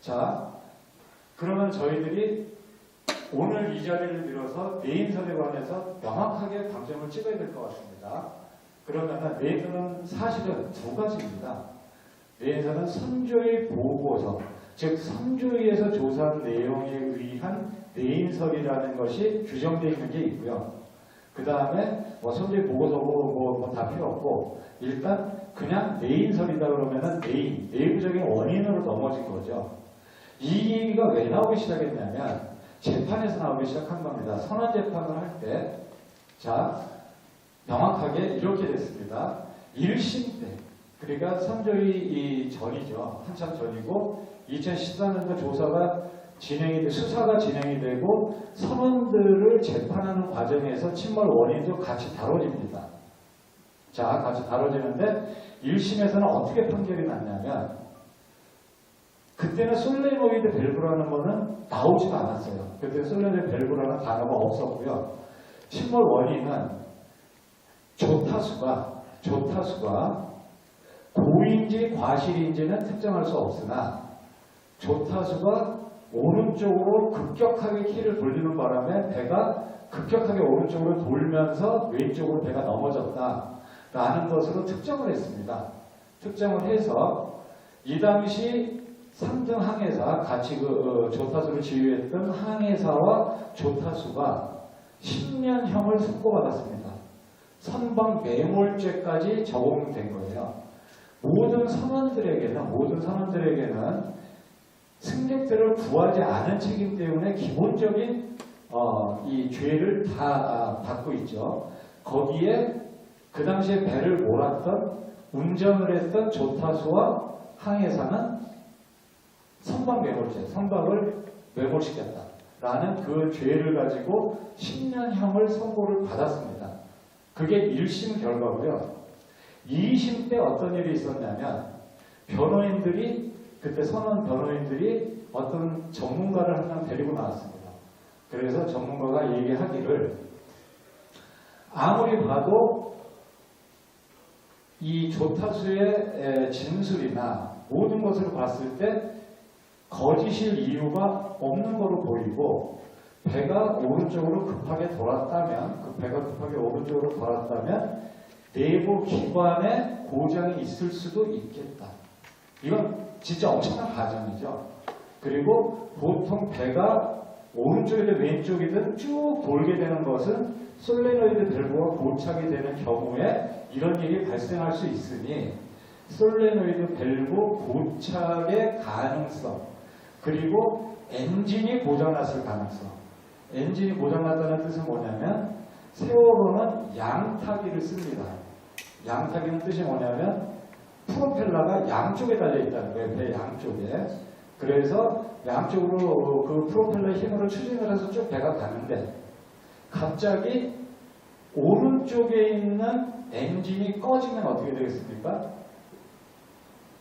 자, 그러면 저희들이 오늘 이 자리를 빌어서 내인설에 관해서 명확하게 방점을 찍어야 될 것 같습니다. 그러면 내인설은 사실은 두 가지입니다. 내인설은 선조의 보고서, 즉 선조위에서 조사한 내용에 의한 내인설이라는 것이 규정되어 있는 게 있고요. 그 다음에 선조의 보고서고 다 필요 없고 일단 그냥 내인설이다 그러면은 내부적인 원인으로 넘어진 거죠. 이 얘기가 왜 나오기 시작했냐면 재판에서 나오기 시작한 겁니다. 선언재판을 할 때, 자, 명확하게 이렇게 됐습니다. 1심 때, 그러니까 선조위 전이죠. 한참 전이고, 2014년도 수사가 진행이 되고, 선원들을 재판하는 과정에서 침몰 원인도 같이 다뤄집니다. 자, 같이 다뤄지는데, 1심에서는 어떻게 판결이 났냐면, 그때는 솔레노이드 밸브라는 거는 나오지가 않았어요. 그때 솔레노이드 밸브라는 단어가 없었고요. 침몰 원인은 조타수가 고인지 과실인지는 특정할 수 없으나 조타수가 오른쪽으로 급격하게 키를 돌리는 바람에 배가 급격하게 오른쪽으로 돌면서 왼쪽으로 배가 넘어졌다라는 것으로 특정을 했습니다. 특정을 해서 이 당시 3등 항해사, 같이 조타수를 지휘했던 항해사와 조타수가 10년형을 선고받았습니다. 선박 매몰죄까지 적용된 거예요. 모든 선원들에게는 승객들을 구하지 않은 책임 때문에 기본적인 이 죄를 다 받고 있죠. 거기에 그 당시에 배를 몰았던 운전을 했던 조타수와 항해사는 선박 매몰죄, 선박을 매몰시켰다라는 그 죄를 가지고 10년형을 선고를 받았습니다. 그게 1심 결과고요. 2심 때 어떤 일이 있었냐면 그때 선원 변호인들이 어떤 전문가를 한 명 데리고 나왔습니다. 그래서 전문가가 얘기하기를 아무리 봐도 이 조타수의 진술이나 모든 것을 봤을 때 거짓일 이유가 없는 거로 보이고 배가 오른쪽으로 급하게 돌았다면 내부 기관에 고장이 있을 수도 있겠다. 이건 진짜 엄청난 가정이죠. 그리고 보통 배가 오른쪽이든 왼쪽이든 쭉 돌게 되는 것은 솔레노이드 밸브가 고착이 되는 경우에 이런 일이 발생할 수 있으니 솔레노이드 밸브 고착의 가능성 그리고 엔진이 고장났을 가능성. 엔진이 고장났다는 뜻은 뭐냐면 세월호는 양타기를 씁니다. 양타기는 뜻이 뭐냐면 프로펠러가 양쪽에 달려있다는 거예요. 배 양쪽에. 그래서 양쪽으로 그 프로펠러 힘으로 추진을 해서 쭉 배가 가는데 갑자기 오른쪽에 있는 엔진이 꺼지면 어떻게 되겠습니까?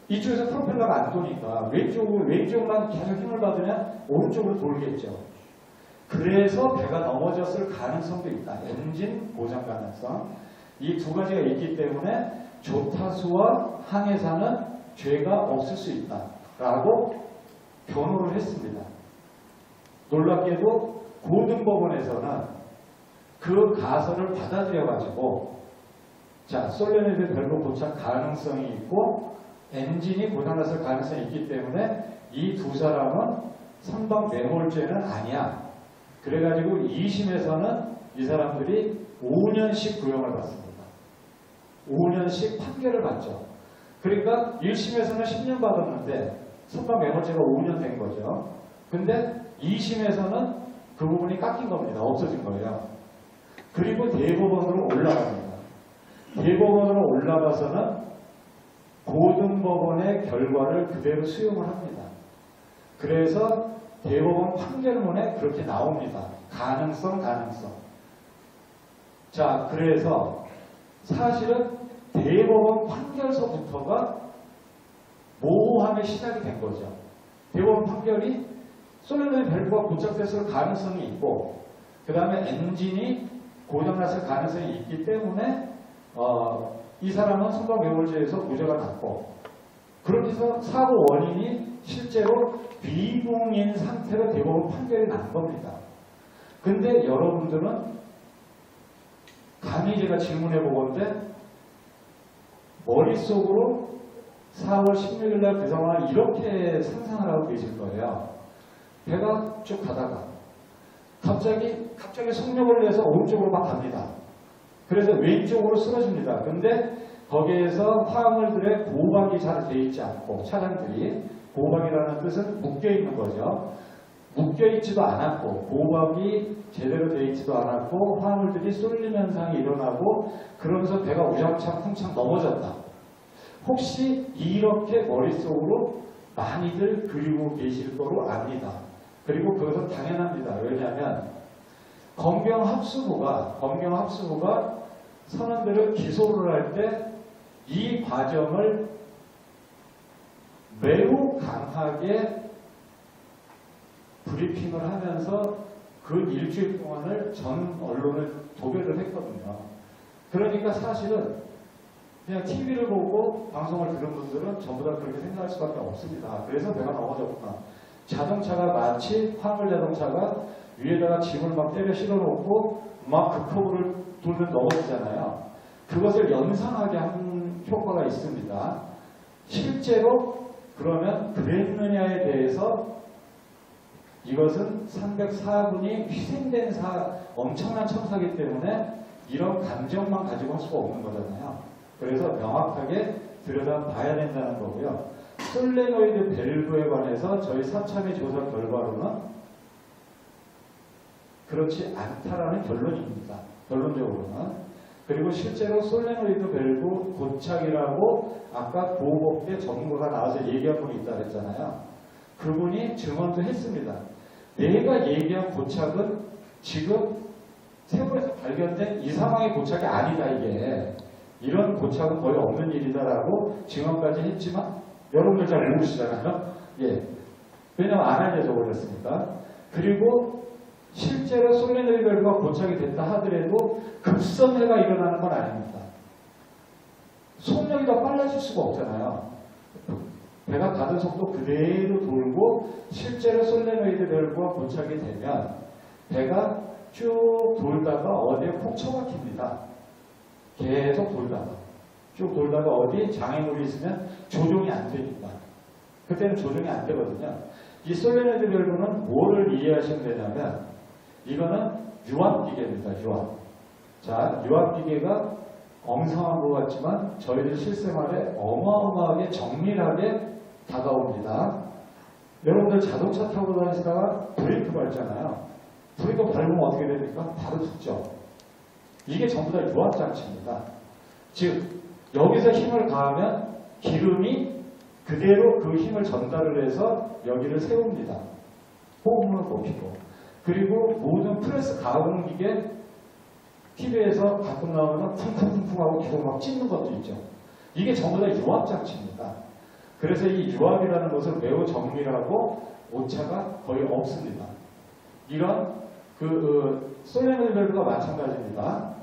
이쪽에서 프로펠러가 안 도니까 왼쪽만 계속 힘을 받으면 오른쪽으로 돌겠죠. 그래서 배가 넘어졌을 가능성도 있다. 엔진 고장 가능성. 이 두 가지가 있기 때문에 조타수와 항해사는 죄가 없을 수 있다라고 변호를 했습니다. 놀랍게도 고등법원에서는 그 가설을 받아들여가지고 자, 솔레노이드 밸브 고착 가능성이 있고 엔진이 고장났을 가능성이 있기 때문에 이 두 사람은 선박 매몰죄는 아니야. 그래가지고 2심에서는 이 사람들이 5년씩 구형을 받습니다. 5년씩 판결을 받죠. 그러니까 1심에서는 10년 받았는데 선박 매몰죄가 5년 된 거죠. 근데 2심에서는 그 부분이 깎인 겁니다. 없어진 거예요. 그리고 대법원으로 올라갑니다. 대법원으로 올라가서는 고등법원의 결과를 그대로 수용을 합니다. 그래서 대법원 판결문에 그렇게 나옵니다. 가능성. 자, 그래서 사실은 대법원 판결서부터가 모호함의 시작이 된 거죠. 대법원 판결이 솔레노이드 밸브가 고착됐을 가능성이 있고 그 다음에 엔진이 고장났을 가능성이 있기 때문에 이 사람은 선박 매몰죄에서 무죄가 났고 그렇게 해서 사고 원인이 실제로 비공인 상태로 대부분 판결이 난 겁니다. 근데 여러분들은 감히 제가 질문해 보건데 머릿속으로 4월 16일 날 그 상황을 이렇게 상상을 하고 계실 거예요. 배가 쭉 가다가 갑자기 속력을 내서 오른쪽으로 막 갑니다. 그래서 왼쪽으로 쓰러집니다. 근데 거기에서 화물들의 보호막이 잘 돼 있지 않고 차량들이 보호막이라는 뜻은 묶여 있는 거죠. 묶여 있지도 않았고 보호막이 제대로 되어 있지도 않았고 화물들이 쏠림 현상이 일어나고 그러면서 배가 우장창 쿵창 넘어졌다. 혹시 이렇게 머릿속으로 많이들 그리고 계실 거로 압니다. 그리고 그것은 당연합니다. 왜냐하면 검경합수부가 선원들을 기소를 할 때 이 과정을 매우 강하게 브리핑을 하면서 그 일주일 동안을 전 언론을 도배를 했거든요. 그러니까 사실은 그냥 TV를 보고 방송을 들은 분들은 전부 다 그렇게 생각할 수밖에 없습니다. 그래서 배가 넘어졌구나. 자동차가 마치 화물 자동차가 위에다가 짐을 막 때려 실어놓고 막 급커브를 돌면 넘어지잖아요. 그것을 연상하게 한 효과가 있습니다. 실제로 그러면 그랬느냐에 대해서 이것은 304분이 희생된 엄청난 참사기 때문에 이런 감정만 가지고 할 수가 없는 거잖아요. 그래서 명확하게 들여다봐야 된다는 거고요. 솔레노이드 밸브에 관해서 저희 사참의 조사 결과로는 그렇지 않다라는 결론입니다. 결론적으로는. 그리고 실제로 솔레노이드 밸브 고착이라고 아까 보호법대 전문가가 나와서 얘기한 분이 있다고 했잖아요. 그분이 증언도 했습니다. 내가 얘기한 고착은 지금 세부에서 발견된 이 상황의 고착이 아니다 이게. 이런 고착은 거의 없는 일이다라고 증언까지 했지만 여러분들 잘 모르시잖아요. 예. 왜냐면 안 알려져 버렸으니까. 그리고 실제로 솔레노이드 밸브가 고착이 됐다 하더라도 급선회가 일어나는 건 아닙니다. 속력이 더 빨라질 수가 없잖아요. 배가 가던 속도 그대로 돌고 실제로 솔레노이드 밸브가 고착이 되면 배가 쭉 돌다가 어디에 콕 처박힙니다. 계속 돌다가 쭉 돌다가 어디 장애물이 있으면 조종이 안 되니까 그때는 조종이 안 되거든요. 이 솔레노이드 밸브는 뭐를 이해하시면 되냐면 이거는 유압기계입니다. 유압. 자, 유압기계가 엉성한 것 같지만 저희들 실생활에 어마어마하게 정밀하게 다가옵니다. 여러분들 자동차 타고 다니시다가 브레이크 밟잖아요. 브레이크 밟으면 어떻게 됩니까? 바로 죽죠. 이게 전부 다 유압장치입니다. 즉 여기서 힘을 가하면 기름이 그대로 그 힘을 전달을 해서 여기를 세웁니다. 호흡을 높이고. 그리고 모든 프레스 가공기계 TV에서 가끔 나오면 쿵쿵쿵쿵 하고 기름 막 찢는 것도 있죠. 이게 전부 다 유압장치입니다. 그래서 이 유압이라는 것은 매우 정밀하고 오차가 거의 없습니다. 이런 솔레노이드 밸브가 마찬가지입니다.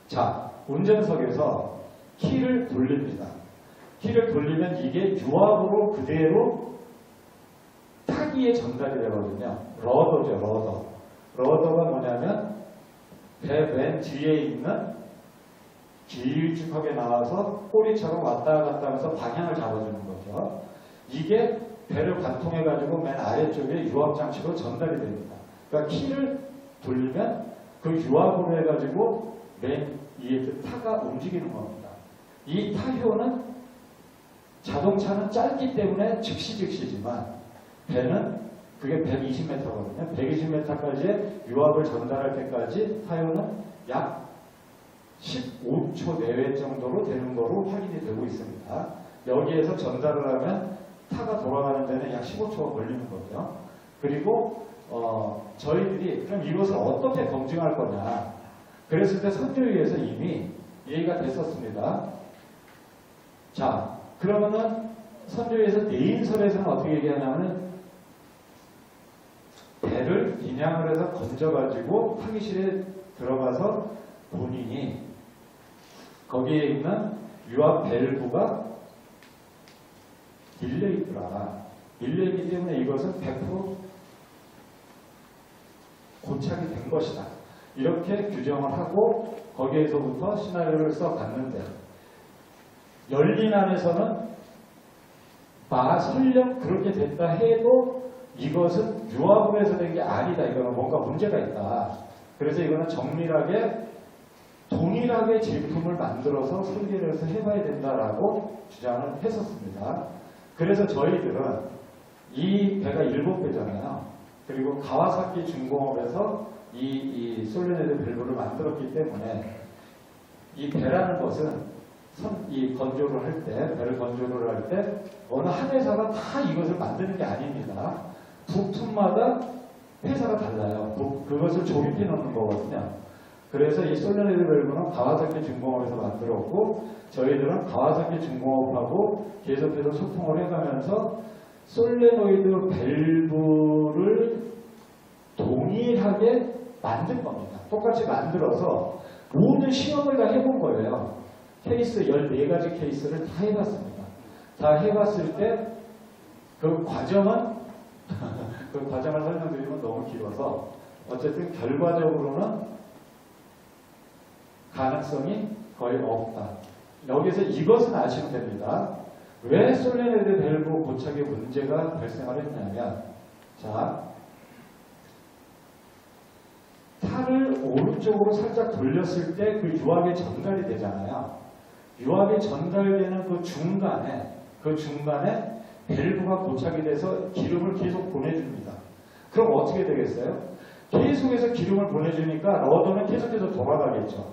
자, 운전석에서 키를 돌립니다. 키를 돌리면 이게 유압으로 그대로 타기에 전달이 되거든요. 러더죠, 러더. 러더가 뭐냐면 배 맨 뒤에 있는 길쭉하게 나와서 꼬리처럼 왔다 갔다 하면서 방향을 잡아주는 거죠. 이게 배를 관통해가지고 맨 아래쪽에 유압장치로 전달이 됩니다. 그러니까 키를 돌리면 그 유압으로 해가지고 맨 위에 타가 움직이는 겁니다. 이 타효는 자동차는 짧기 때문에 즉시지만 배는 그게 120m거든요. 120m까지의 유압을 전달할 때까지 타효는 약 15초 내외 정도로 되는 거로 확인이 되고 있습니다. 여기에서 전달을 하면 타가 돌아가는 데는 약 15초가 걸리는 거죠. 그리고 저희들이 그럼 이것을 어떻게 검증할 거냐. 그랬을 때 선조위에서 이미 얘기가 됐었습니다. 자, 그러면은 선조위에서 내인설에서는 어떻게 얘기하냐면 배를 인양을 해서 건져가지고 타기실에 들어가서 본인이 거기에 있는 유압 밸브가 밀려있기 때문에 이것은 100% 고착이 된 것이다. 이렇게 규정을 하고 거기에서부터 시나리오를 써갔는데 열린 안에서는 설령 그렇게 됐다 해도 이것은 유압으로 해서 된 게 아니다. 이거는 뭔가 문제가 있다. 그래서 이거는 정밀하게 동일하게 제품을 만들어서 설계를 해서 해봐야 된다라고 주장을 했었습니다. 그래서 저희들은 이 배가 일본 배잖아요. 그리고 가와사키 중공업에서 이 솔레네드 밸브를 만들었기 때문에 이 배라는 것은 이 건조를 할 때, 배를 건조를 할 때 어느 한 회사가 다 이것을 만드는 게 아닙니다. 부품마다 회사가 달라요. 그것을 조립해 놓는 거거든요. 그래서 이 솔레네드 밸브는 가와사키 중공업에서 만들었고 저희들은 가와사키 중공업하고 계속해서 소통을 해가면서 솔레노이드 밸브를 동일하게 만든 겁니다. 똑같이 만들어서 모든 시험을 다 해본 거예요. 케이스 14가지 케이스를 다 해봤습니다. 다 해봤을 때 그 과정은 그 과정을 설명드리면 너무 길어서 어쨌든 결과적으로는 가능성이 거의 없다. 여기서 이것은 아시면 됩니다. 왜 솔레네드 밸브 고착에 문제가 발생을 했냐면 자 탈을 오른쪽으로 살짝 돌렸을 때 그 유압이 전달이 되잖아요. 유압이 전달되는 그 중간에 밸브가 고착이 돼서 기름을 계속 보내줍니다. 그럼 어떻게 되겠어요? 계속해서 기름을 보내주니까 러더는 계속해서 돌아가겠죠.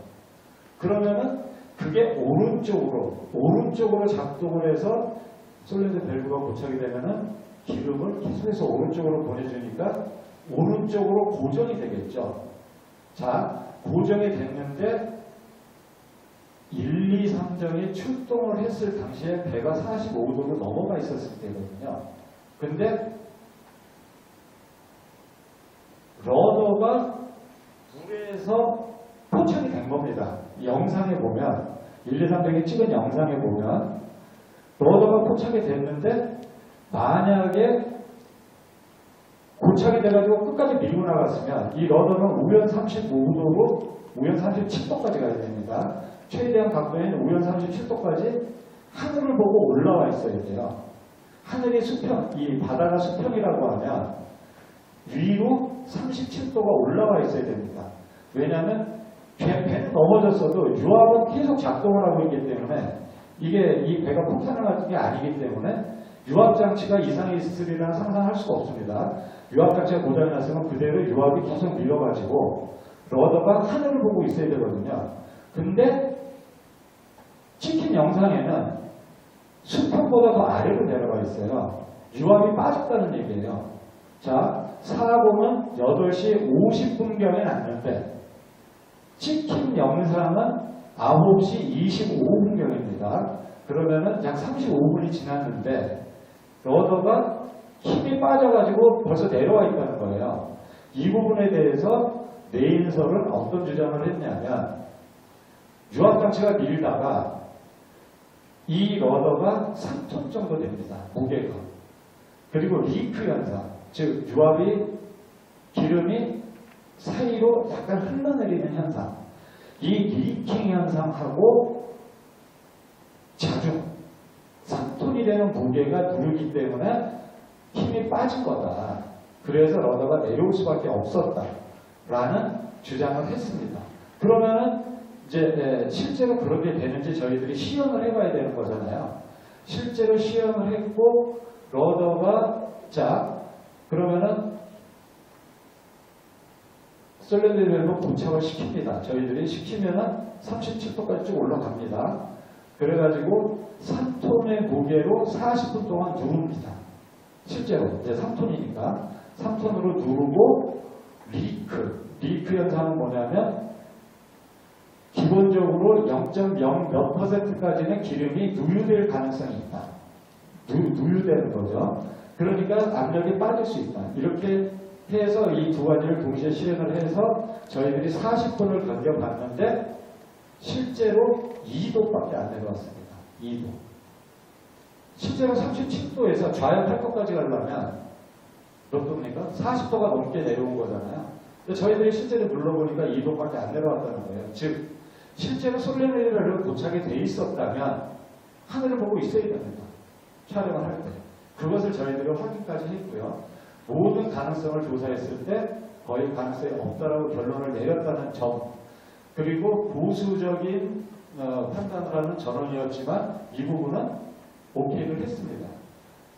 그러면은 그게 오른쪽으로 작동을 해서 솔레네드 밸브가 고착이 되면은 기름을 계속해서 오른쪽으로 보내주니까 오른쪽으로 고정이 되겠죠. 자, 고정이 됐는데 1, 2, 3정이 출동을 했을 당시에 배가 45도로 넘어가 있었을 때거든요. 근데 러더가 물에서 포착이 된 겁니다. 영상에 보면 1, 2, 3정이 찍은 영상에 보면 러더가 포착이 됐는데 만약에 고착이 돼가지고 끝까지 밀고 나갔으면 이 러더는 우연 35도로 우연 37도까지 가야 됩니다. 최대한 각도인 우연 37도까지 하늘을 보고 올라와 있어야 돼요. 하늘이 수평, 이 바다가 수평이라고 하면 위로 37도가 올라와 있어야 됩니다. 왜냐하면 배는 넘어졌어도 유압은 계속 작동을 하고 있기 때문에 이 배가 폭탄을 맞은 게 아니기 때문에 유압장치가 이상이 있으리라는 상상할 수가 없습니다. 유압장치가 고장이 났으면 그대로 유압이 계속 밀려가지고 러더가 하늘을 보고 있어야 되거든요. 근데 찍힌 영상에는 수평보다 더 아래로 내려가 있어요. 유압이 빠졌다는 얘기예요. 자, 사고는 8시 50분경에 났는데 찍힌 영상은 9시 25분경입니다. 그러면은 약 35분이 지났는데 러더가 힘이 빠져가지고 벌써 내려와 있다는 거예요. 이 부분에 대해서 네인설은 어떤 주장을 했냐면 유압장치가 밀다가 이 러더가 3톤 정도 됩니다. 무게가. 그리고 리크 현상, 즉 유압이 기름이 사이로 약간 흘러내리는 현상, 이 리킹 현상하고 자중 3톤이 되는 무게가 누르기 때문에 힘이 빠진 거다. 그래서 러더가 내려올 수밖에 없었다라는 주장을 했습니다. 그러면은 이제 실제로 그렇게 되는지 저희들이 시연을 해봐야 되는 거잖아요. 실제로 시연을 했고 러더가 자 그러면은 솔레네드 밸브 고착을 시킵니다. 저희들이 시키면은 37도까지 쭉 올라갑니다. 그래가지고 3톤의 무게로 40분 동안 누릅니다. 실제로 이제 3톤이니까 3톤으로 누르고 리크 현상은 뭐냐면 기본적으로 0.0 몇 %까지는 기름이 누유될 가능성이 있다. 누유되는 거죠. 그러니까 압력이 빠질 수 있다. 이렇게 해서 이 두 가지를 동시에 실행을 해서 저희들이 40분을 견뎌봤는데 실제로 2도밖에 안 내려왔습니다. 2도. 실제로 37도에서 좌연 8도까지 가려면 몇 도입니까? 40도가 넘게 내려온 거잖아요. 근데 저희들이 실제로 눌러보니까 2도밖에 안 내려왔다는 거예요. 즉 실제로 솔레네이드를 고착이 돼 있었다면 하늘을 보고 있어야 됩니다. 촬영을 할 때. 그것을 저희들이 확인까지 했고요. 모든 가능성을 조사했을 때 거의 가능성이 없다라고 결론을 내렸다는 점, 그리고 보수적인 판단을 하는 전원이었지만 이 부분은 오케이를 했습니다.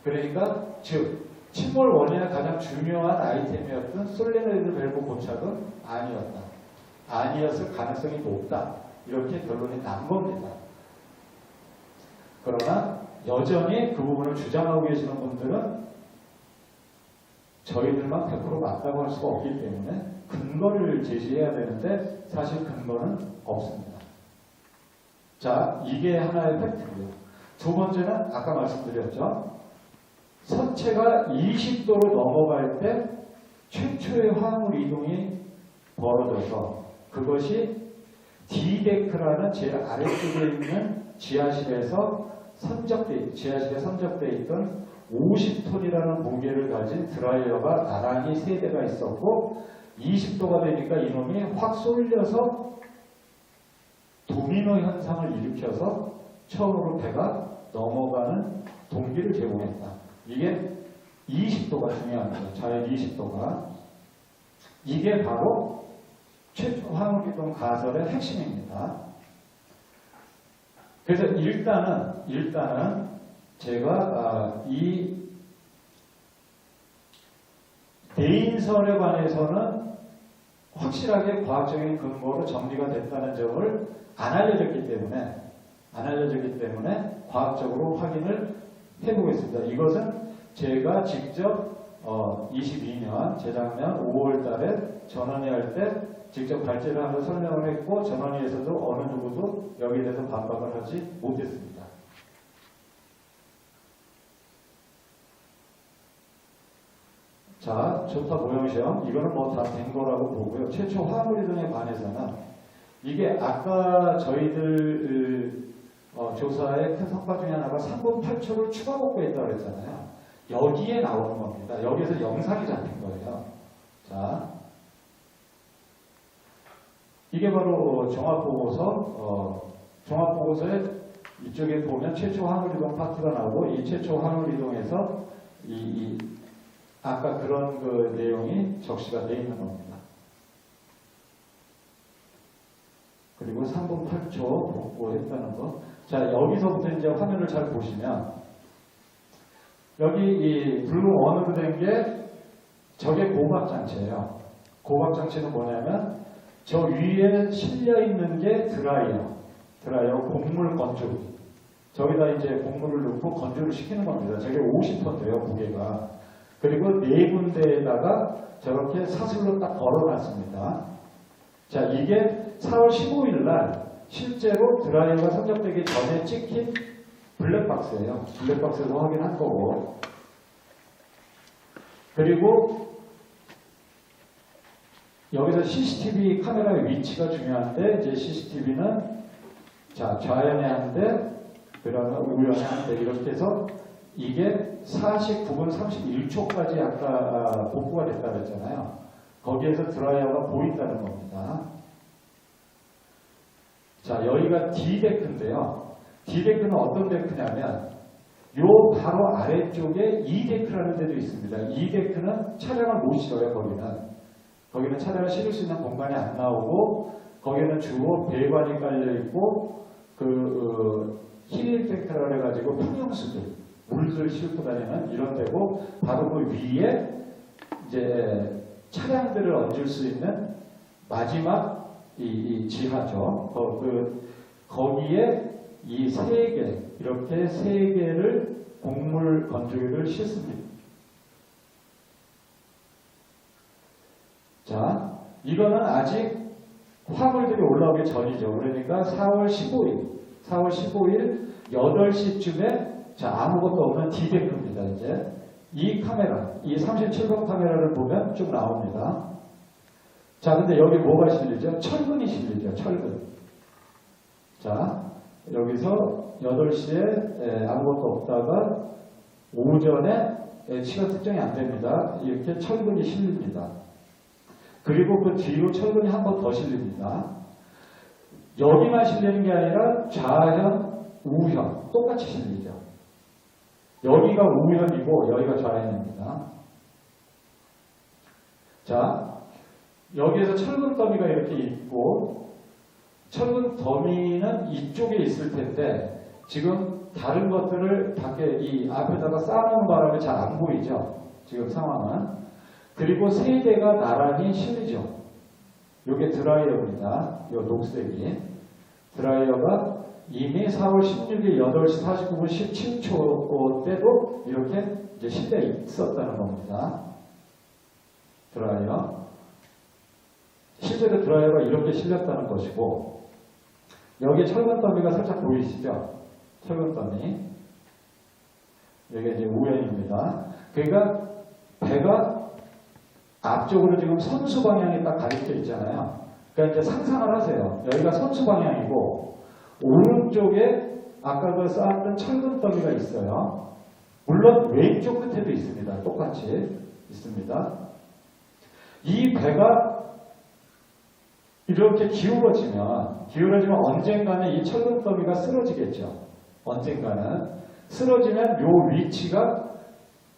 그러니까 즉 침몰 원인의 가장 중요한 아이템이었던 솔레노이드 밸브 고착은 아니었다. 아니었을 가능성이 높다. 이렇게 결론이 난 겁니다. 그러나 여전히 그 부분을 주장하고 계시는 분들은 저희들만 100% 맞다고 할 수가 없기 때문에 근거를 제시해야 되는데 사실 근거는 없습니다. 자, 이게 하나의 팩트고요. 두 번째는 아까 말씀드렸죠. 선체가 20도로 넘어갈 때 최초의 화학물 이동이 벌어져서 그것이 D데크라는 제일 아래쪽에 있는 지하실에 선적되어 있던 50톤이라는 공기를 가진 드라이어가 나란히 3대가 있었고 20도가 되니까 이놈이 확 쏠려서 도미노 현상을 일으켜서 처음으로 배가 넘어가는 동기를 제공했다. 이게 20도가 중요합니다. 자연 20도가. 이게 바로 최초 화학이동 가설의 핵심입니다. 그래서 일단은 제가 이 내인설에 관해서는 확실하게 과학적인 근거로 정리가 됐다는 점을 안 알려졌기 때문에 과학적으로 확인을 해보겠습니다. 이것은 제가 직접 22년 재작년 5월 달에 전원위 할 때 직접 발제를 하고 설명을 했고 전원위에서도 어느 누구도 여기에 대해서 반박을 하지 못했습니다. 자, 좋다 모형시험. 이거는 뭐 다 된 거라고 보고요. 최초 화학물 이동에 관해서는 이게 아까 저희들 조사의 큰 성과 중에 하나가 3분 8초를 추가 복구했다고 그랬잖아요. 여기에 나오는 겁니다. 여기에서 영상이 잡힌 거예요. 자, 이게 바로 종합보고서에 이쪽에 보면 최초 화학물 이동 파트가 나오고 이 최초 화학물 이동에서 아까 그런 그 내용이 적시가 되어 있는 겁니다. 그리고 3분 8초 복구했다는 거. 자, 여기서부터 이제 화면을 잘 보시면 여기 이 블루 원으로 된 게 저게 고박장치예요. 고박장치는 뭐냐면 저 위에 실려 있는 게 드라이어 곡물 건조기. 저기다 이제 곡물을 넣고 건조를 시키는 겁니다. 저게 50톤 돼요, 무게가. 그리고 네 군데에다가 저렇게 사슬로 딱 걸어놨습니다. 자, 이게 4월 15일 날 실제로 드라이어가 선적되기 전에 찍힌 블랙박스예요. 블랙박스에서 확인한 거고. 그리고 여기서 CCTV 카메라의 위치가 중요한데 이제 CCTV는 자, 좌연에 한 대, 그러면 우연에 한 대 이렇게 해서 이게 49분 31초까지 아까 복구가 됐다고 했잖아요. 거기에서 드라이어가 보인다는 겁니다. 자, 여기가 D데크인데요. D데크는 어떤 데크냐면 요 바로 아래쪽에 E데크라는 데도 있습니다. E데크는 차량을 못 실어요. 거기는 차량을 실을 수 있는 공간이 안 나오고 거기는 주로 배관이 깔려있고 힐데크라 해가지고 평형수들 물을 싣고 다니는 이런 데고 바로 그 위에 이제 차량들을 얹을 수 있는 마지막 이 지하죠. 거기에 이 이렇게 세 개를 곡물 건조기를 싣습니다. 자, 이거는 아직 화물들이 올라오기 전이죠. 그러니까 4월 15일 8시쯤에 자, 아무것도 없는 D데크입니다. 이제 이 카메라, 이 37번 카메라를 보면 쭉 나옵니다. 자, 근데 여기 뭐가 실리죠? 철근이 실리죠. 철근. 자, 여기서 8시에 아무것도 없다가 오전에 시간 특정이 안 됩니다. 이렇게 철근이 실립니다. 그리고 그 뒤로 철근이 한 번 더 실립니다. 여기만 실리는 게 아니라 좌현, 우현 똑같이 실리죠. 여기가 우현이고 여기가 좌현입니다. 자, 여기에서 철근 더미가 이렇게 있고 철근 더미는 이쪽에 있을 텐데 지금 다른 것들을 밖에 이 앞에다가 쌓아놓은 바람에 잘 안 보이죠. 지금 상황은. 그리고 세 대가 나란히 실리죠. 이게 드라이어입니다. 이 녹색이. 드라이어가 이미 4월 16일 8시 49분 17초 때도 이렇게 이제 실려 있었다는 겁니다. 드라이어. 실제로 드라이어가 이렇게 실렸다는 것이고, 여기에 철근 더미가 살짝 보이시죠? 철근 더미. 여기 이제 우연입니다. 그러니까 배가 앞쪽으로 지금 선수 방향에 딱 가리켜 있잖아요. 그러니까 이제 상상을 하세요. 여기가 선수 방향이고, 오른쪽에 아까 그 쌓았던 철근 더미가 있어요. 물론 왼쪽 끝에도 있습니다. 똑같이 있습니다. 이 배가 이렇게 기울어지면 언젠가는 이 철근 더미가 쓰러지겠죠. 언젠가는. 쓰러지면 요 위치가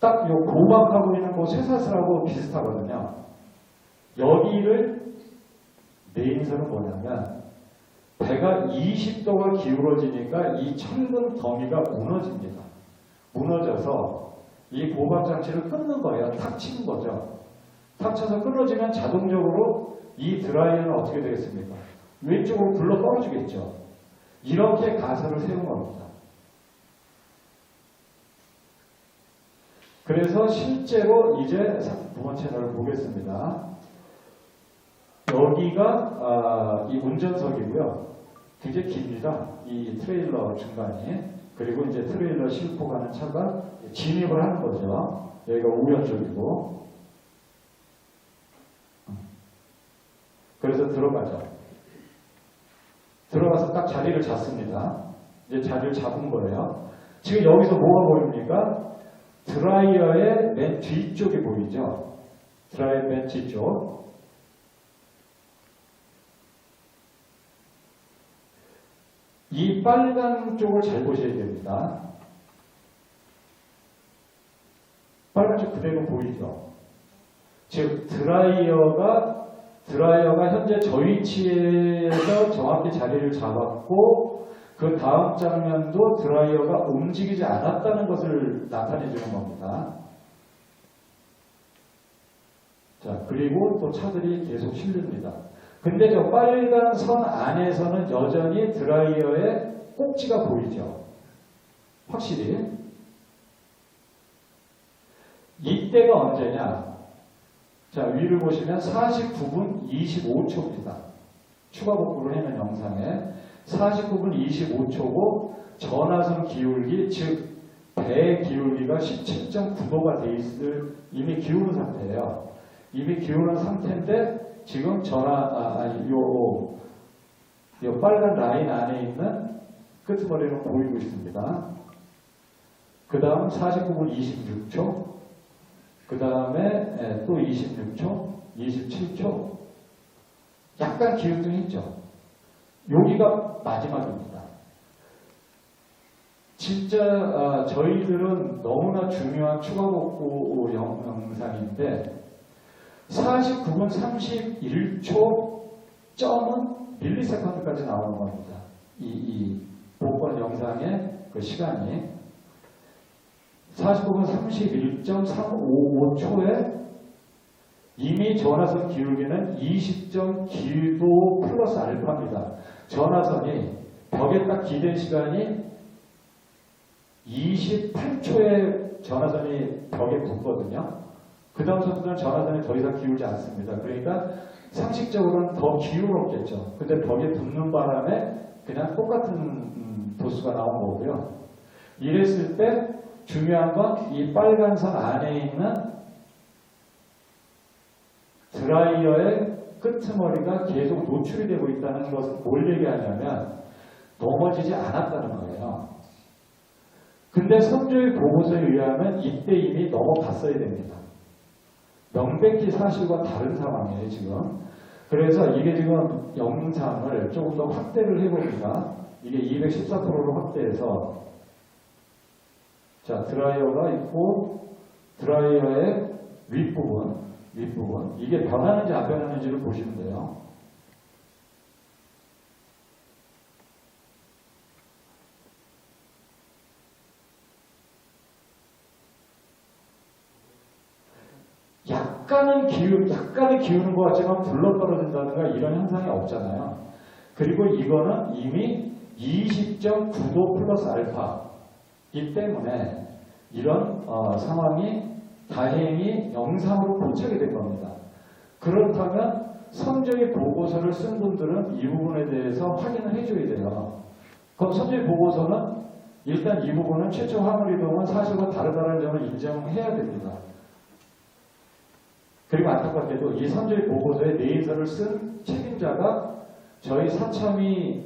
딱 요 고박하고 있는 그 쇠사슬하고 비슷하거든요. 여기를 내인선은 뭐냐면 배가 20도가 기울어지니까 이 철근 더미가 무너집니다. 무너져서 이 고박 장치를 끊는 거예요. 탁 치는 거죠. 탁 쳐서 끊어지면 자동적으로 이 드라이어는 어떻게 되겠습니까? 왼쪽으로 굴러 떨어지겠죠. 이렇게 가설을 세운 겁니다. 그래서 실제로 이제 두 번째 채널을 보겠습니다. 여기가 이 운전석이고요. 굉장히 깁니다. 이 트레일러 중간이. 그리고 이제 트레일러 싣고 가는 차가 진입을 하는 거죠. 여기가 우연 쪽이고. 그래서 들어가죠. 들어가서 딱 자리를 잡습니다. 이제 자리를 잡은 거예요. 지금 여기서 뭐가 보입니까? 드라이어의 맨 뒤쪽이 보이죠? 드라이어 맨 뒤쪽. 이 빨간 쪽을 잘 보셔야 됩니다. 빨간 쪽 그대로 보이죠? 즉 드라이어가 현재 저 위치에서 정확히 자리를 잡았고 그 다음 장면도 드라이어가 움직이지 않았다는 것을 나타내 주는 겁니다. 자, 그리고 또 차들이 계속 실립니다. 근데 저 빨간 선 안에서는 여전히 드라이어의 꼭지가 보이죠. 확실히. 이때가 언제냐? 자, 위를 보시면 49분 25초입니다. 추가 복구를 해놓은 영상에 49분 25초고 전화선 기울기, 즉 배 기울기가 17.9도가 돼 있을 이미 기울은 상태예요. 이미 기울은 상태인데 지금 요 빨간 라인 안에 있는 끄트머리는 보이고 있습니다. 그 다음 49분 26초, 그 다음에 또 26초, 27초, 약간 기울등이 있죠. 여기가 마지막입니다. 진짜 저희들은 너무나 중요한 추가 복구 영상인데 49분 31초 점은 밀리세컨드까지 나오는 겁니다. 이 복권 영상의 그 시간이 49분 31.355초에 이미 전화선 기울기는 20.9도 플러스 알파입니다. 전화선이 벽에 딱 기댄 시간이 28초에 전화선이 벽에 붙거든요. 그 다음부터는 전화선이 더 이상 기울지 않습니다. 그러니까 상식적으로는 더 기울었겠죠. 근데 벽에 붙는 바람에 그냥 똑같은 도수가 나온 거고요. 이랬을 때 중요한 건 이 빨간 선 안에 있는 드라이어의 끄트머리가 계속 노출이 되고 있다는 것은 뭘 얘기하냐면 넘어지지 않았다는 거예요. 근데 선조의 보고서에 의하면 이때 이미 넘어갔어야 됩니다. 명백히 사실과 다른 상황이에요, 지금. 그래서 이게 지금 영상을 조금 더 확대를 해봅니다. 이게 214%로 확대해서, 자, 드라이어가 있고, 드라이어의 윗부분, 이게 변하는지 안 변하는지를 보시면 돼요. 약간은 기우는 것 같지만 불러 떨어진다든가 이런 현상이 없잖아요. 그리고 이거는 이미 20.9도 플러스 알파이기 때문에 이런 상황이 다행히 영상으로 포착이 된 겁니다. 그렇다면 선조의 보고서를 쓴 분들은 이 부분에 대해서 확인을 해줘야 돼요. 그럼 선조의 보고서는 일단 이 부분은 최초 화물 이동은 사실과 다르다는 점을 인정해야 됩니다. 그리고 안타깝게도 이 선조의 보고서에 내인서를 쓴 책임자가 저희 사참위의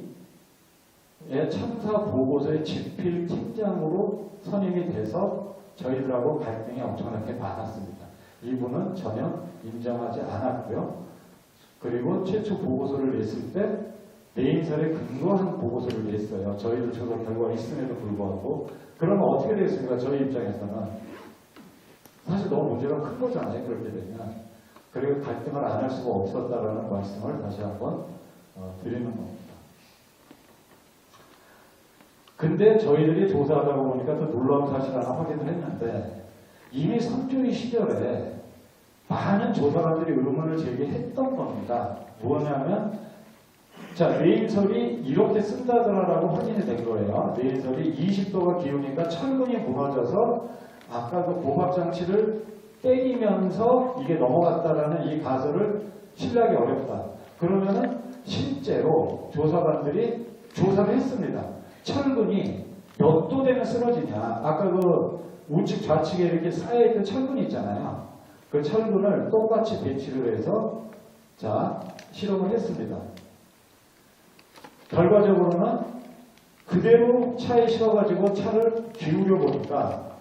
참사 보고서의 집필 팀장으로 선임이 돼서 저희들하고 갈등이 엄청나게 많았습니다. 이분은 전혀 인정하지 않았고요. 그리고 최초 보고서를 냈을 때 내인설에 근거한 보고서를 냈어요. 저희들 조사 결과가 있음에도 불구하고. 그러면 어떻게 되겠습니까? 저희 입장에서는 사실 너무 문제가 큰 거잖아요. 그렇게 되면. 그리고 갈등을 안 할 수가 없었다라는 말씀을 다시 한번 드리는 겁니다. 근데 저희들이 조사하다 보니까 또 놀라운 사실 하나 확인을 했는데 이미 선조의 시절에 많은 조사관들이 의문을 제기했던 겁니다. 뭐냐면 자, 내인설이 이렇게 쓴다더라라고 확인이 된 거예요. 내인설이 20도가 기우니까 철근이 무너져서 아까 그 고박장치를 때리면서 이게 넘어갔다라는 이 가설을 신뢰하기 어렵다. 그러면은 실제로 조사관들이 조사를 했습니다. 철근이 몇 도 되면 쓰러지냐. 아까 그 우측 좌측에 이렇게 쌓여있던 철근이 있잖아요. 그 철근을 똑같이 배치를 해서 자, 실험을 했습니다. 결과적으로는 그대로 차에 실어가지고 차를 기울여 보니까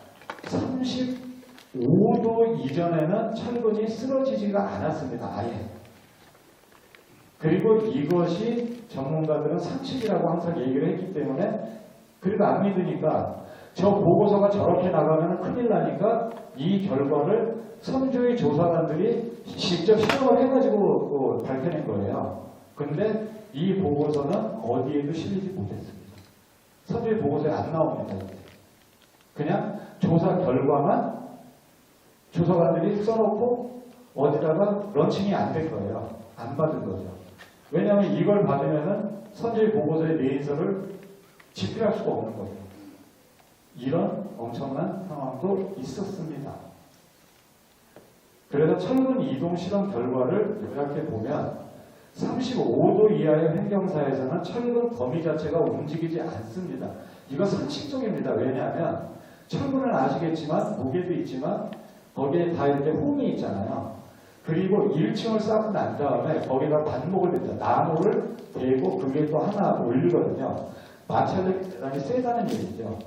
35도 이전에는 철근이 쓰러지지가 않았습니다. 아예. 그리고 이것이 전문가들은 상식이라고 항상 얘기를 했기 때문에 그래도 안 믿으니까 저 보고서가 저렇게 나가면 큰일 나니까 이 결과를 선조의 조사관들이 직접 실험을 해가지고 밝혀낸 거예요. 근데 이 보고서는 어디에도 실리지 못했습니다. 선조의 보고서에 안 나옵니다. 이제. 그냥 조사 결과만 조사관들이 써놓고 어디다가 런칭이 안 된 거예요. 안 받은 거죠. 왜냐하면 이걸 받으면은 선조의 보고서의 내인서를 집필할 수가 없는 거예요. 이런 엄청난 상황도 있었습니다. 그래서 철근 이동 실험 결과를 요약해 보면 35도 이하의 환경사에서는 철근 더미 자체가 움직이지 않습니다. 이거 상식적입니다. 왜냐하면 철근은 아시겠지만 무게도 있지만 거기에 다 이렇게 홈이 있잖아요. 그리고 1층을 쌓고 난 다음에 거기다 반목을 댄다. 나무를 대고 그게 또 하나 올리거든요. 마찰력이 대단히 세다는 얘기죠.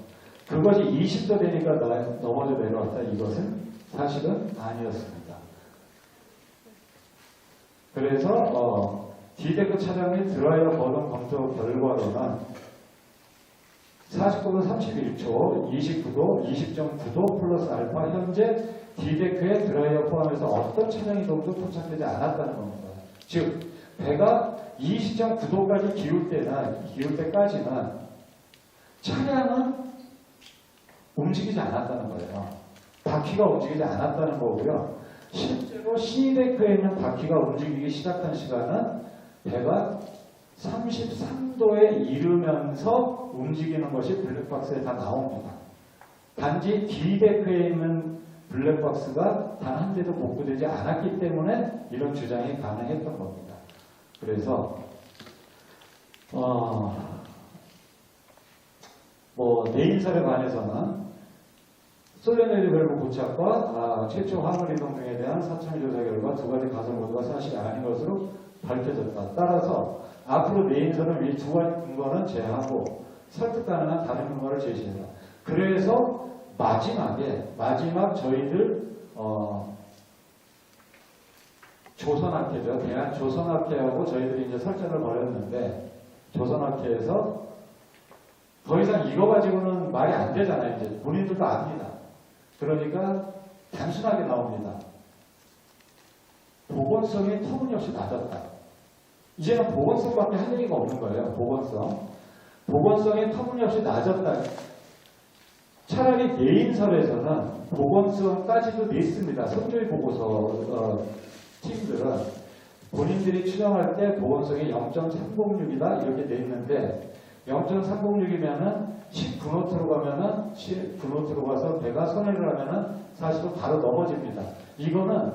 그것이 20도 되니까 넘어져 내려왔다. 이것은 사실은 아니었습니다. 그래서 디데크 차량의 드라이어 버전 검토 결과로는 49분 31초, 29도, 20.9도 플러스 알파 현재 디데크의 드라이어 포함해서 어떤 차량 이동도 포착되지 않았다는 겁니다. 즉 배가 20.9도까지 기울 때까지는 차량은 움직이지 않았다는 거예요. 바퀴가 움직이지 않았다는 거고요. 실제로 C데크에 있는 바퀴가 움직이기 시작한 시간은 배가 33도에 이르면서 움직이는 것이 블랙박스에 다 나옵니다. 단지 D데크에 있는 블랙박스가 단 한 대도 복구되지 않았기 때문에 이런 주장이 가능했던 겁니다. 그래서 내인설에 관해서는 솔렌 밸브 고착과 최초 화물 이동 등에 대한 사참위 조사 결과 두 가지 가설 모두가 사실이 아닌 것으로 밝혀졌다. 따라서 앞으로 내인서는 이 두 가지 근거는 제하고 설득 가능한 다른 근거를 제시해라. 그래서 마지막 저희들 조선학회죠. 대한조선학회하고 저희들이 이제 설전을 벌였는데 조선학회에서 더 이상 이거 가지고는 말이 안 되잖아요. 이제 본인들도 압니다. 그러니까 단순하게 나옵니다. 보건성이 터무니없이 낮았다. 이제는 보건성밖에 할 얘기가 없는 거예요. 보건성이 터무니없이 낮았다. 차라리 내인설에서는 보건성까지도 냈습니다. 선조의 보고서 팀들은 본인들이 추정할 때 보건성이 0.306이다 이렇게 냈는데 0.306이면은 10분노트로 가면은 10분노트로 가서 배가 선회를 하면은 사실은 바로 넘어집니다. 이거는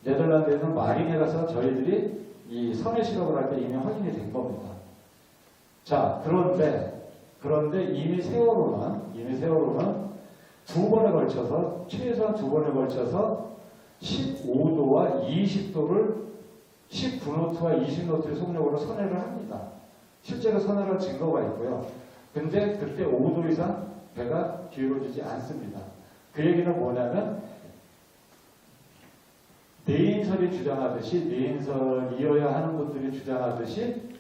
네덜란드에는 마린에 가서 저희들이 이 선회 실험을 할 때 이미 확인이 된 겁니다. 자, 그런데 이미 세월호는 두 번에 걸쳐서 최소한 두 번에 걸쳐서 15도와 20도를 10분노트와 20노트의 속력으로 선회를 합니다. 실제로 선회할 증거가 있고요. 근데 그때 5도 이상 배가 기울어지지 않습니다. 그 얘기는 뭐냐면 내인설이 주장하듯이 내인설이어야 하는 분들이 주장하듯이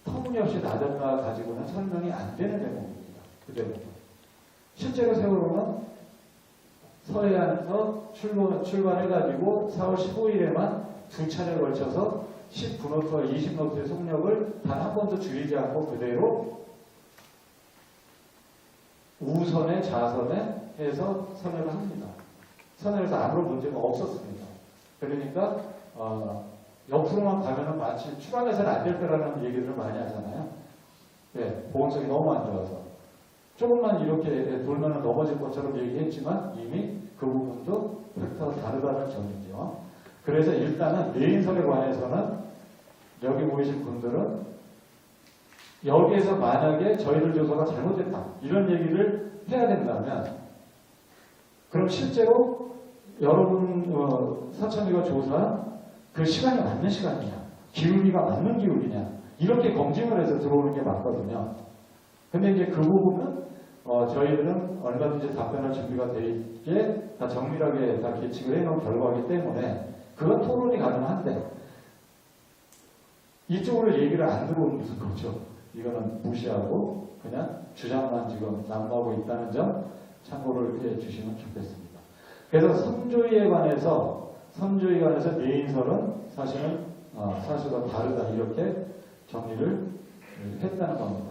터무니없이 낮았다 가지고는 설명이 안 되는 대목입니다. 그대로. 실제로 세월호는 서해안에서 출발해가지고 4월 15일에만 두 차례에 걸쳐서 10분노트와 20노트의 속력을 단 한 번도 줄이지 않고 그대로 우선에 좌선에 해서 선회를 합니다. 선회에서 아무런 문제가 없었습니다. 그러니까 옆으로만 가면은 마치 출항해서는 안 될 거라는 얘기를 많이 하잖아요. 네, 보건성이 너무 안 좋아서. 조금만 이렇게 돌면은 넘어질 것처럼 얘기했지만 이미 그 부분도 팩터가 다르다는 점이죠. 그래서 일단은 내인설에 관해서는 여기 보이신 분들은 여기에서 만약에 저희들 조사가 잘못됐다 이런 얘기를 해야 된다면 그럼 실제로 여러분 사천리가 조사한 그 시간이 맞는 시간이냐 기울기가 맞는 기울기냐 이렇게 검증을 해서 들어오는 게 맞거든요. 근데 이제 그 부분은 저희들은 얼마든지 답변할 준비가 돼 있게 다 정밀하게 다 계측을 해놓은 결과이기 때문에 그건 토론이 가능한데 이쪽으로 얘기를 안 들어오는 무슨 거죠. 이거는 무시하고 그냥 주장만 지금 남하고 있다는 점 참고를 해 주시면 좋겠습니다. 그래서 선조위에 관해서 내인설은 사실은 사실과 다르다 이렇게 정리를 했다는 겁니다.